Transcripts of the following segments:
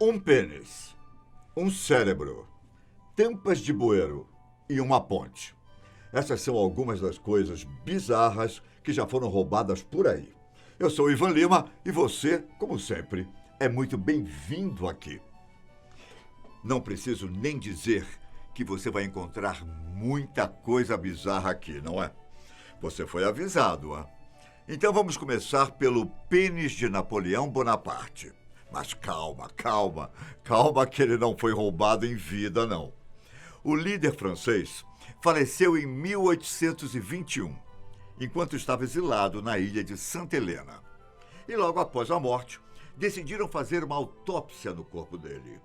Um pênis, um cérebro, tampas de bueiro e uma ponte. Essas são algumas das coisas bizarras que já foram roubadas por aí. Eu sou Ivan Lima e você, como sempre, é muito bem-vindo aqui. Não preciso nem dizer que você vai encontrar muita coisa bizarra aqui, não é? Você foi avisado, hein? Então vamos começar pelo pênis de Napoleão Bonaparte. Mas calma que ele não foi roubado em vida, não. O líder francês faleceu em 1821, enquanto estava exilado na ilha de Santa Helena. E logo após a morte, decidiram fazer uma autópsia no corpo dele.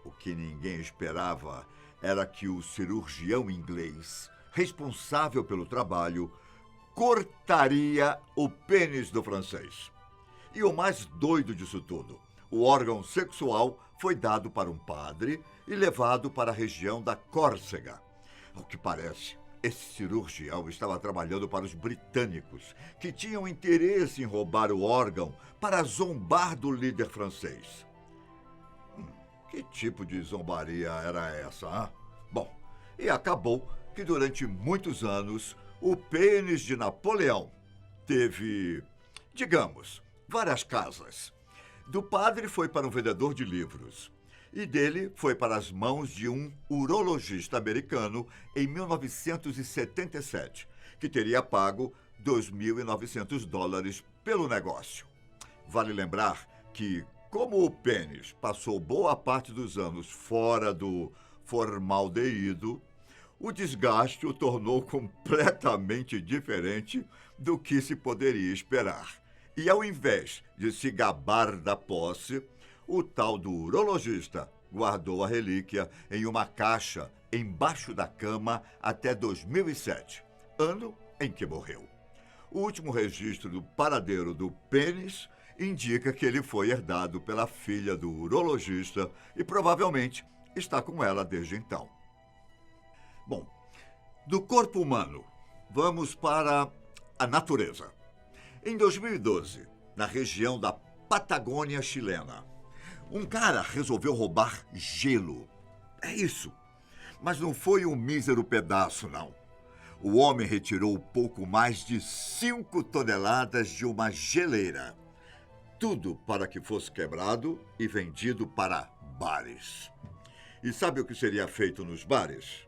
O que ninguém esperava era que o cirurgião inglês, responsável pelo trabalho, cortaria o pênis do francês. E o mais doido disso tudo, o órgão sexual foi dado para um padre e levado para a região da Córcega. Ao que parece, esse cirurgião estava trabalhando para os britânicos, que tinham interesse em roubar o órgão para zombar do líder francês. Que tipo de zombaria era essa, hein? Bom, e acabou que durante muitos anos o pênis de Napoleão teve, digamos, várias casas. Do padre foi para um vendedor de livros e dele foi para as mãos de um urologista americano em 1977, que teria pago $2.900 pelo negócio. Vale lembrar que, como o pênis passou boa parte dos anos fora do formaldeído, o desgaste o tornou completamente diferente do que se poderia esperar. E ao invés de se gabar da posse, o tal do urologista guardou a relíquia em uma caixa embaixo da cama até 2007, ano em que morreu. O último registro do paradeiro do pênis indica que ele foi herdado pela filha do urologista e provavelmente está com ela desde então. Bom, do corpo humano, vamos para a natureza. Em 2012, na região da Patagônia chilena, um cara resolveu roubar gelo. É isso. Mas não foi um mísero pedaço, não. O homem retirou pouco mais de 5 toneladas de uma geleira. Tudo para que fosse quebrado e vendido para bares. E sabe o que seria feito nos bares?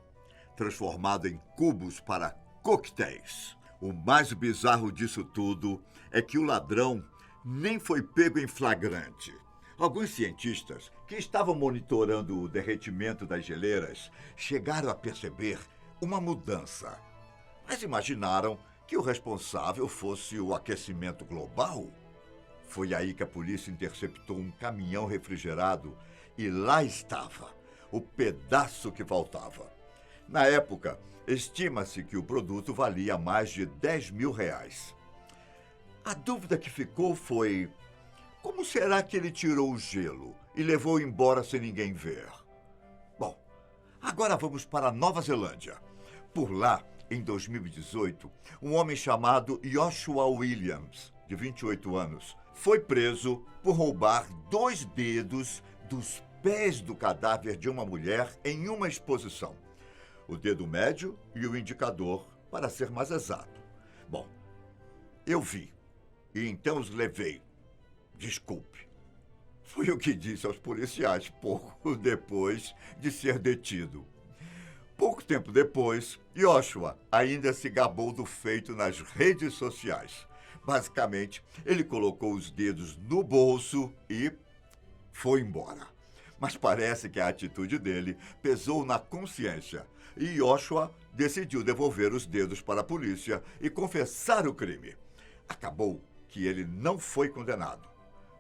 Transformado em cubos para coquetéis. O mais bizarro disso tudo é que o ladrão nem foi pego em flagrante. Alguns cientistas que estavam monitorando o derretimento das geleiras chegaram a perceber uma mudança. Mas imaginaram que o responsável fosse o aquecimento global? Foi aí que a polícia interceptou um caminhão refrigerado e lá estava o pedaço que faltava. Na época, estima-se que o produto valia mais de R$10.000. A dúvida que ficou foi: como será que ele tirou o gelo e levou embora sem ninguém ver? Bom, agora vamos para a Nova Zelândia. Por lá, em 2018, um homem chamado Joshua Williams, de 28 anos, foi preso por roubar 2 dedos dos pés do cadáver de uma mulher em uma exposição. O dedo médio e o indicador, para ser mais exato. Bom, eu vi e então os levei. Desculpe. Foi o que disse aos policiais pouco depois de ser detido. Pouco tempo depois, Joshua ainda se gabou do feito nas redes sociais. Basicamente, ele colocou os dedos no bolso e foi embora. Mas parece que a atitude dele pesou na consciência e Joshua decidiu devolver os dedos para a polícia e confessar o crime. Acabou que ele não foi condenado,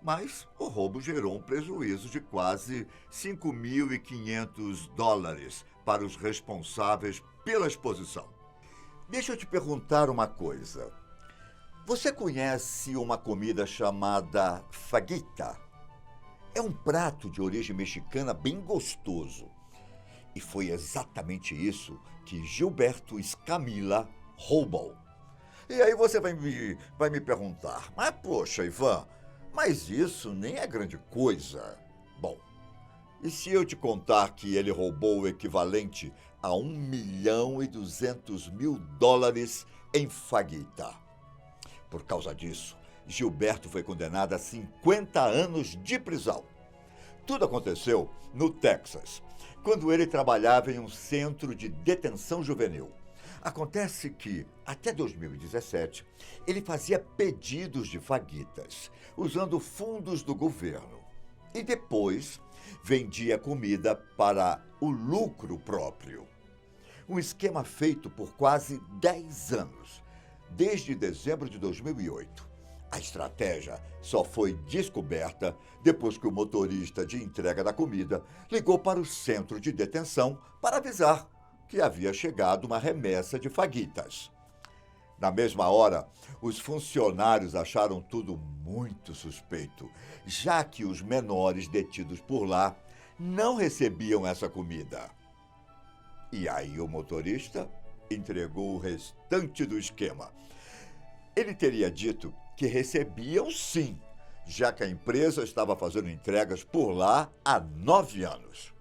mas o roubo gerou um prejuízo de quase $5.500 para os responsáveis pela exposição. Deixa eu te perguntar uma coisa. Você conhece uma comida chamada fajita? É um prato de origem mexicana bem gostoso. E foi exatamente isso que Gilberto Scamilla roubou. E aí você vai me perguntar: mas poxa, Ivan, mas isso nem é grande coisa. Bom, E se eu te contar que ele roubou o equivalente a US$ 1.200.000 em faguita? Por causa disso, Gilberto foi condenado a 50 anos de prisão. Tudo aconteceu no Texas, quando ele trabalhava em um centro de detenção juvenil. Acontece que, até 2017, ele fazia pedidos de faguitas, usando fundos do governo. E depois vendia comida para o lucro próprio. Um esquema feito por quase 10 anos, desde dezembro de 2008. A estratégia só foi descoberta depois que o motorista de entrega da comida ligou para o centro de detenção para avisar que havia chegado uma remessa de faguitas. Na mesma hora, os funcionários acharam tudo muito suspeito, já que os menores detidos por lá não recebiam essa comida. E aí o motorista entregou o restante do esquema. Ele teria dito que recebiam sim, já que a empresa estava fazendo entregas por lá há 9 anos.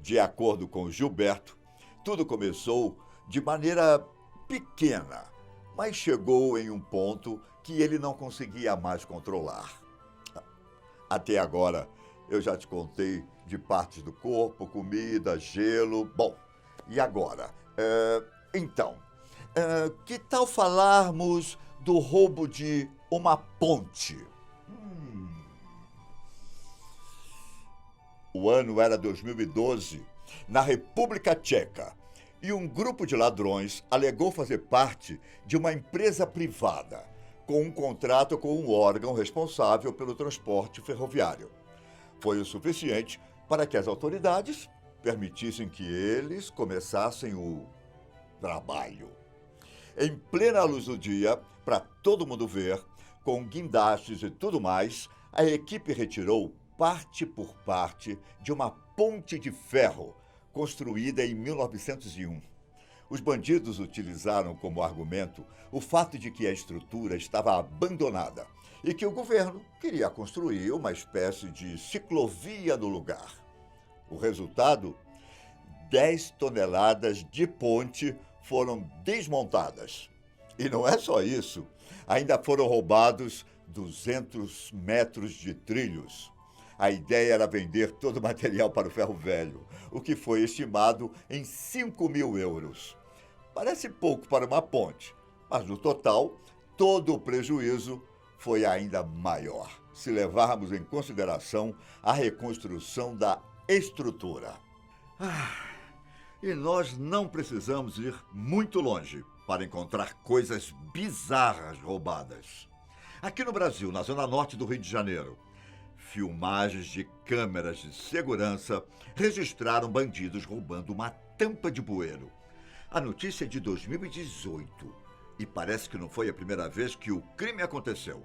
De acordo com Gilberto, tudo começou de maneira pequena, mas chegou em um ponto que ele não conseguia mais controlar. Até agora, eu já te contei de partes do corpo, comida, gelo. Bom, e agora? Que tal falarmos do roubo de uma ponte? O ano era 2012, na República Tcheca, e um grupo de ladrões alegou fazer parte de uma empresa privada, com um contrato com um órgão responsável pelo transporte ferroviário. Foi o suficiente para que as autoridades permitissem que eles começassem o trabalho. Em plena luz do dia, para todo mundo ver, com guindastes e tudo mais, a equipe retirou parte por parte de uma ponte de ferro construída em 1901. Os bandidos utilizaram como argumento o fato de que a estrutura estava abandonada e que o governo queria construir uma espécie de ciclovia no lugar. O resultado? 10 toneladas de ponte foram desmontadas. E não é só isso, ainda foram roubados 200 metros de trilhos. A ideia era vender todo o material para o ferro velho, o que foi estimado em 5.000 euros. Parece pouco para uma ponte, mas no total, todo o prejuízo foi ainda maior, se levarmos em consideração a reconstrução da estrutura. E nós não precisamos ir muito longe para encontrar coisas bizarras roubadas. Aqui no Brasil, na zona norte do Rio de Janeiro, filmagens de câmeras de segurança registraram bandidos roubando uma tampa de bueiro. A notícia é de 2018 e parece que não foi a primeira vez que o crime aconteceu.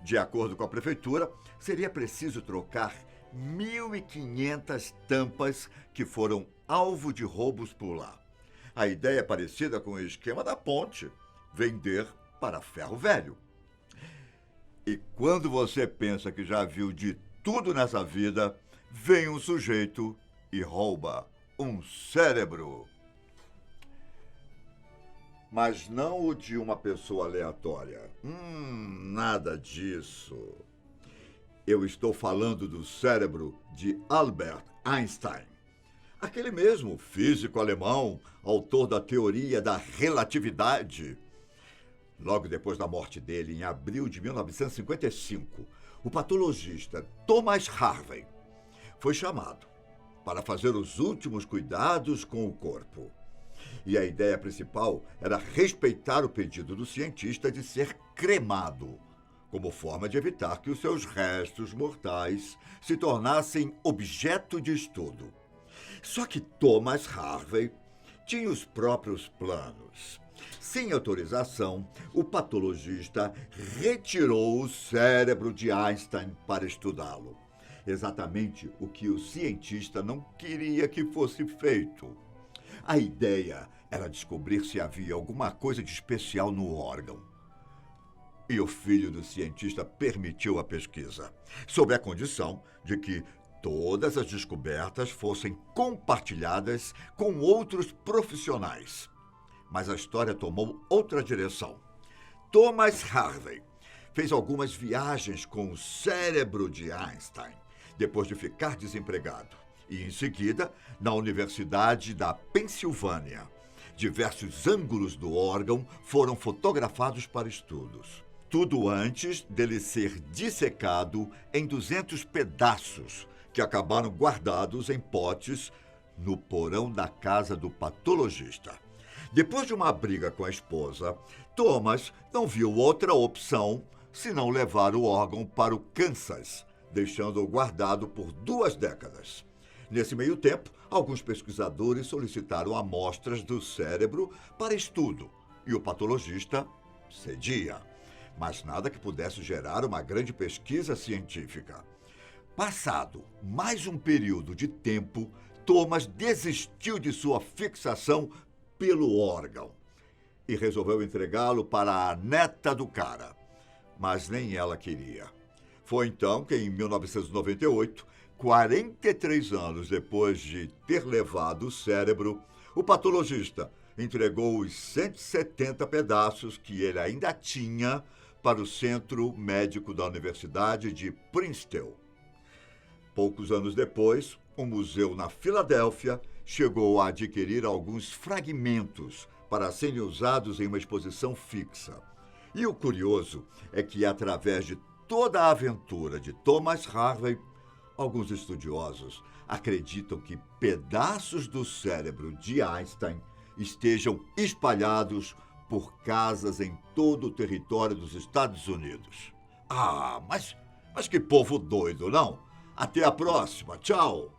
De acordo com a prefeitura, seria preciso trocar 1.500 tampas que foram alvo de roubos por lá. A ideia é parecida com o esquema da ponte, vender para ferro velho. E quando você pensa que já viu de tudo nessa vida, vem um sujeito e rouba um cérebro. Mas não o de uma pessoa aleatória. Nada disso. Eu estou falando do cérebro de Albert Einstein. Aquele mesmo físico alemão, autor da teoria da relatividade. Logo depois da morte dele, em abril de 1955, o patologista Thomas Harvey foi chamado para fazer os últimos cuidados com o corpo. E a ideia principal era respeitar o pedido do cientista de ser cremado, como forma de evitar que os seus restos mortais se tornassem objeto de estudo. Só que Thomas Harvey tinha os próprios planos. Sem autorização, o patologista retirou o cérebro de Einstein para estudá-lo. Exatamente o que o cientista não queria que fosse feito. A ideia era descobrir se havia alguma coisa de especial no órgão. E o filho do cientista permitiu a pesquisa, sob a condição de que todas as descobertas fossem compartilhadas com outros profissionais. Mas a história tomou outra direção. Thomas Harvey fez algumas viagens com o cérebro de Einstein, depois de ficar desempregado. E, em seguida, na Universidade da Pensilvânia, diversos ângulos do órgão foram fotografados para estudos. Tudo antes dele ser dissecado em 200 pedaços, que acabaram guardados em potes no porão da casa do patologista. Depois de uma briga com a esposa, Thomas não viu outra opção senão levar o órgão para o Kansas, deixando-o guardado por 2 décadas. Nesse meio tempo, alguns pesquisadores solicitaram amostras do cérebro para estudo e o patologista cedia, mas nada que pudesse gerar uma grande pesquisa científica. Passado mais um período de tempo, Thomas desistiu de sua fixação pelo órgão e resolveu entregá-lo para a neta do cara, mas nem ela queria. Foi então que, em 1998, 43 anos depois de ter levado o cérebro, o patologista entregou os 170 pedaços que ele ainda tinha para o Centro Médico da Universidade de Princeton. Poucos anos depois, um museu na Filadélfia chegou a adquirir alguns fragmentos para serem usados em uma exposição fixa. E o curioso é que, através de toda a aventura de Thomas Harvey, alguns estudiosos acreditam que pedaços do cérebro de Einstein estejam espalhados por casas em todo o território dos Estados Unidos. Mas que povo doido, não? Até a próxima. Tchau!